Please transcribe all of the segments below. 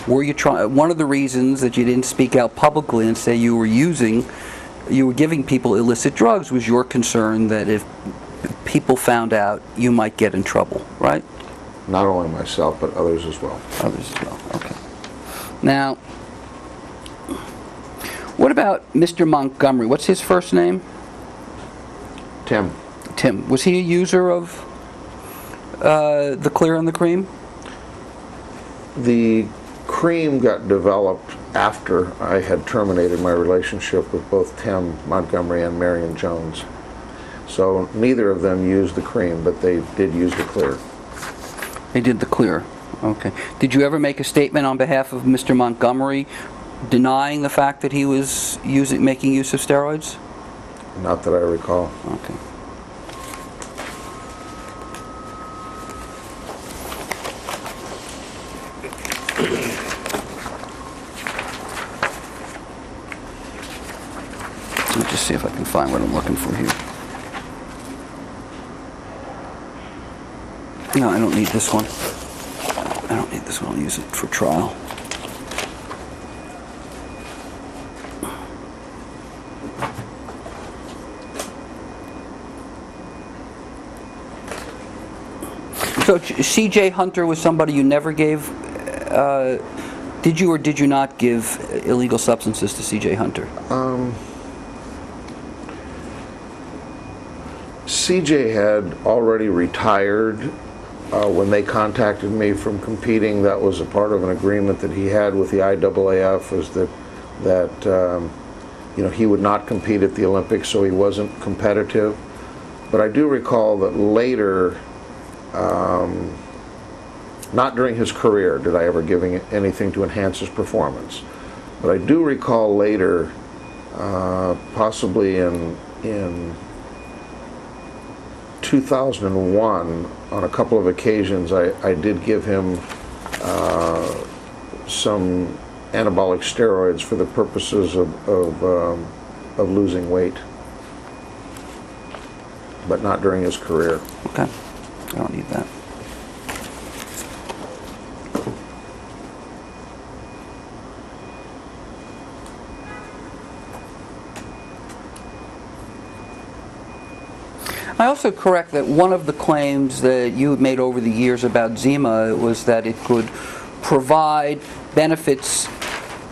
Were you trying? One of the reasons that you didn't speak out publicly and say you were giving people illicit drugs was your concern that if people found out, you might get in trouble, right? Not only myself, but others as well. Others as well. Okay. Now, what about Mr. Montgomery? What's his first name? Tim. Tim. Was he a user of the clear and the cream? The cream got developed after I had terminated my relationship with both Tim Montgomery and Marion Jones. So neither of them used the cream, but they did use the clear. They did the clear. Okay. Did you ever make a statement on behalf of Mr. Montgomery denying the fact that he was making use of steroids? Not that I recall. Okay. Let me just see if I can find what I'm looking for here. No, I don't need this one. I don't need this one. I'll use it for trial. So C.J. Hunter was somebody you never gave, did you or did you not give illegal substances to C.J. Hunter? C.J. had already retired when they contacted me from competing. That was a part of an agreement that he had with the IAAF, was that he would not compete at the Olympics, so he wasn't competitive. But I do recall that later, not during his career did I ever give anything to enhance his performance, but I do recall later, possibly in 2001, on a couple of occasions, I did give him some anabolic steroids for the purposes of losing weight, but not during his career. Okay, I don't need that. I also correct that one of the claims that you made over the years about Zima was that it could provide benefits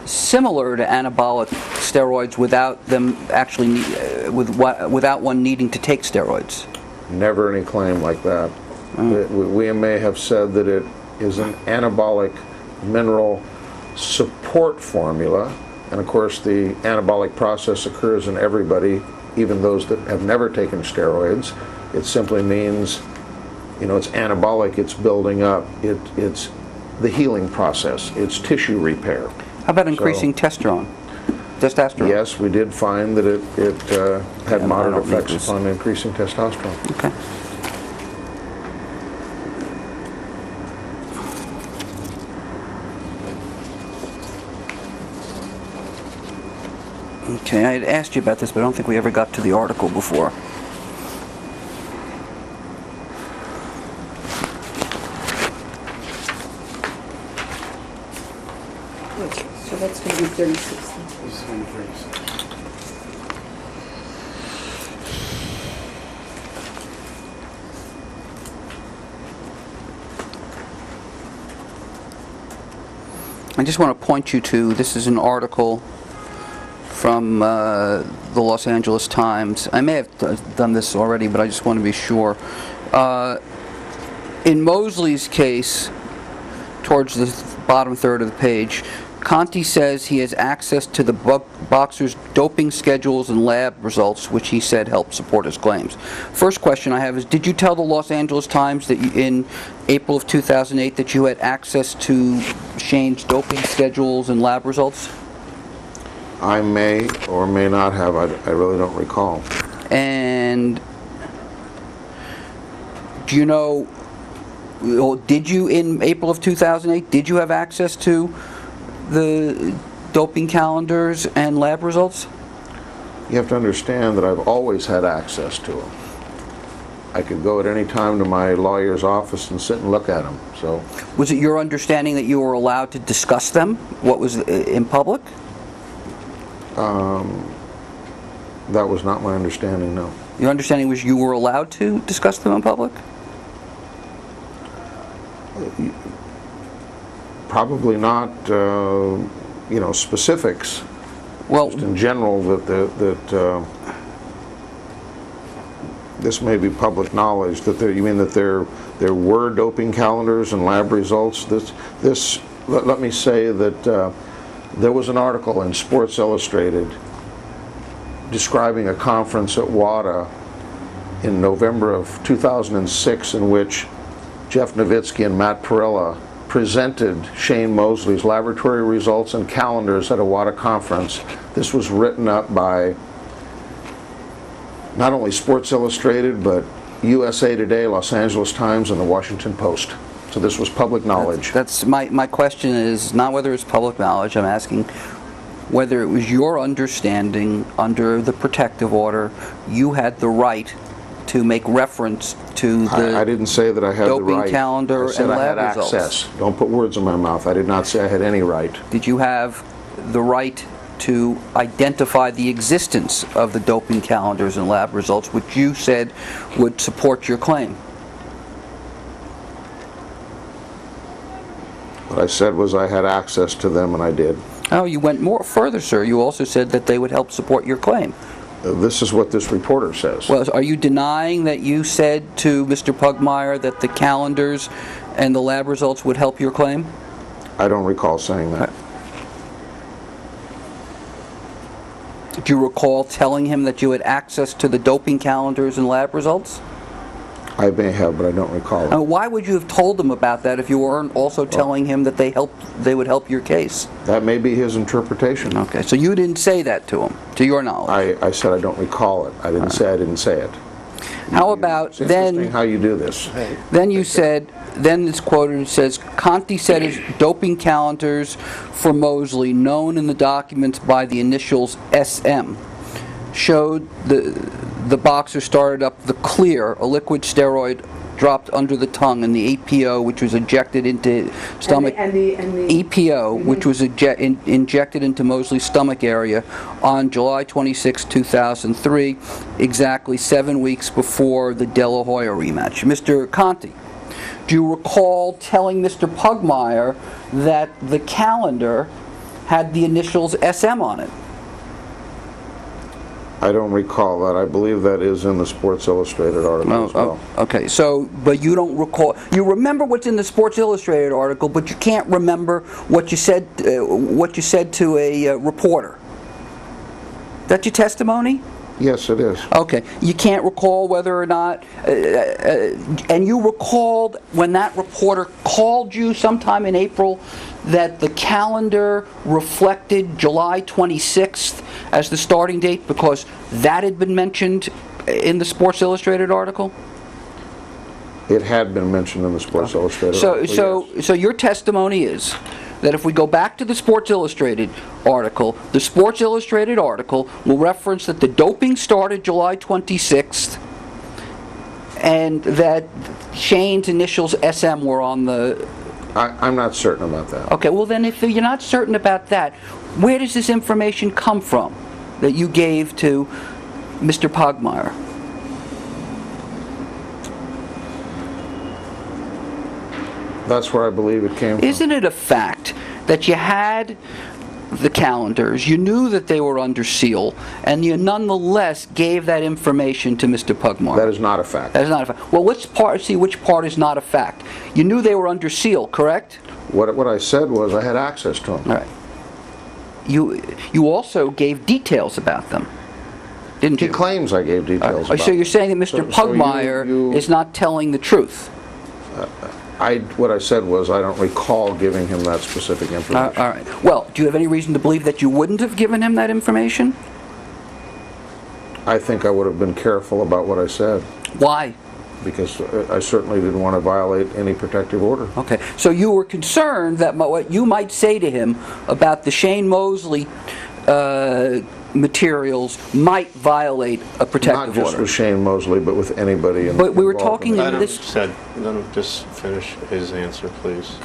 similar to anabolic steroids without them actually without one needing to take steroids. Never any claim like that. We may have said that it is an anabolic mineral support formula, and of course the anabolic process occurs in everybody, even those that have never taken steroids. It simply means, it's anabolic, it's building up, it's the healing process, it's tissue repair. How about increasing testosterone? Yes, we did find that it had moderate effects upon increasing testosterone. Okay. Okay, I had asked you about this, but I don't think we ever got to the article before. Okay, so that's going to be 36. This is going to be 36. I just want to point you to, this is an article from the Los Angeles Times. I may have done this already, but I just want to be sure. In Mosley's case, towards the bottom third of the page, Conte says he has access to the boxer's doping schedules and lab results, which he said helped support his claims. First question I have is, did you tell the Los Angeles Times that in April of 2008 that you had access to Shane's doping schedules and lab results? I may or may not have. I really don't recall. And do you know, did you, in April of 2008, did you have access to the doping calendars and lab results? You have to understand that I've always had access to them. I could go at any time to my lawyer's office and sit and look at them. So, Was it your understanding that you were allowed to discuss them? What was in public? that was not my understanding, no. Your understanding was you were allowed to discuss them in public? Probably not, specifics. Well, Just in general, that this may be public knowledge. You mean that there were doping calendars and lab results? Let me say that there was an article in Sports Illustrated describing a conference at WADA in November of 2006 in which Jeff Nowitzki and Matt Perella presented Shane Mosley's laboratory results and calendars at a WADA conference. This was written up by not only Sports Illustrated, but USA Today, Los Angeles Times, and the Washington Post. So this was public knowledge. that's my question is not whether it's public knowledge. I'm asking whether it was your understanding under the protective order you had the right to make reference to the I didn't say that I had the doping right. calendar I said and I had lab results. access. Don't put words in my mouth. I did not say I had any right. Did you have the right to identify the existence of the doping calendars and lab results, which you said would support your claim? What I said was I had access to them, and I did. Oh, you went more further, sir. You also said that they would help support your claim. This is what this reporter says. Well, are you denying that you said to Mr. Pugmire that the calendars and the lab results would help your claim? I don't recall saying that. Do you recall telling him that you had access to the doping calendars and lab results? I may have, but I don't recall it. Why would you have told him about that if you weren't also telling him that they would help your case? That may be his interpretation. Okay, so you didn't say that to him, to your knowledge. I said I don't recall it. I didn't say I didn't say it. How about It's interesting how you do this. then you said, then it's quoted, it says, Conte said his doping calendars for Mosley, known in the documents by the initials SM, showed the boxer started up the Clear, a liquid steroid dropped under the tongue, and the EPO, which was injected into stomach. And the EPO, which was injected into Mosley's stomach area on July 26, 2003, exactly 7 weeks before the De La Hoya rematch. Mr. Conte, do you recall telling Mr. Pugmire that the calendar had the initials SM on it? I don't recall that. I believe that is in the Sports Illustrated article as well. Okay, so, but you don't recall, you remember what's in the Sports Illustrated article, but you can't remember what you said to a reporter. That your testimony? Yes, it is. Okay, you can't recall whether or not, and you recalled when that reporter called you sometime in April that the calendar reflected July 26th as the starting date because that had been mentioned in the Sports Illustrated article? It had been mentioned in the Sports Illustrated article, yes. So your testimony is that if we go back to the Sports Illustrated article, the Sports Illustrated article will reference that the doping started July 26th and that Shane's initials SM were on the... I'm not certain about that. Okay, well then if you're not certain about that, where does this information come from that you gave to Mr. Pugmire? That's where I believe it came from. Isn't it a fact that you had the calendars, you knew that they were under seal, and you nonetheless gave that information to Mr. Pugmire? That is not a fact. That is not a fact. Well, which part is not a fact? You knew they were under seal, correct? What I said was I had access to them. All right. You also gave details about them, didn't you? He claims I gave details about So you're saying that Mr. So Pugmire you- is not telling the truth? What I said was I don't recall giving him that specific information. All right. Well, do you have any reason to believe that you wouldn't have given him that information? I think I would have been careful about what I said Why? because I certainly didn't want to violate any protective order. Okay. So you were concerned that what you might say to him about the Shane Mosley materials might violate a Not protective just order. with Shane Mosley, but with anybody But we were involved in talking it. in Let him this... let him just finish his answer, please. Okay.